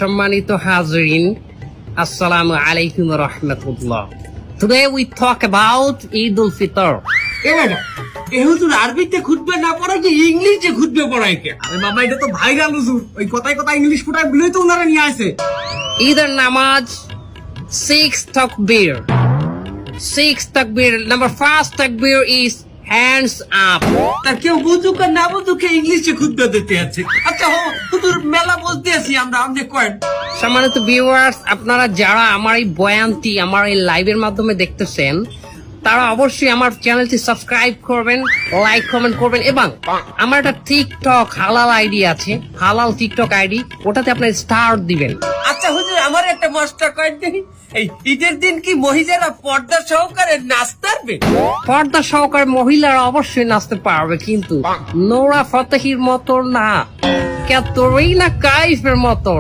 সম্মানিত হাজরিন, আসসালামু আলাইকুম ওয়া রাহমাতুল্লাহ। Today we talk about Eid al-Fitr. হুজুর আরবিতে খুতবা না পড়ায় যে ইংলিশে খুতবা পড়ায় কে? আরে বাবা, এটা তো ভাইরাল হুজুর, ওই কথায় কথায় ইংলিশ ফুটায় বলেই তো ওনারা নিয়ে আসে। ঈদের নামাজ 6 takbir. 6 takbir. Number first takbir is hands up. তার কেউ বুঝুক আর না বুঝুক ইংলিশে খুতবা দিতে আছে। আচ্ছা হুজুর মেলা বলতে আছি আমরা, আপনি কয়েন। সম্মানিত ভিউয়ার্স, আপনারা যারা আমার এই বয়ানটি আমার এই লাইভের মাধ্যমে দেখতেছেন, তারা অবশ্যই আমার চ্যানেলটি সাবস্ক্রাইব করবেন, লাইক কমেন্ট করবেন, এবং আমার একটা টিকটক হালাল আইডি আছে, হালাল টিকটক আইডি, ওটাতে আপনার স্টার দিবেন। আচ্ছা হুজুর আমার একটা মাস্টার কয়েন দেখি, এই ঈদের দিন কি মহিলারা পর্দা সহকারে নাচতে পারবে? পর্দা সহকারে মহিলারা অবশ্যই নাচতে পারবে, কিন্তু নোরা ফতেহির মতো না, ক্যাটরিনা কাইফের মতো।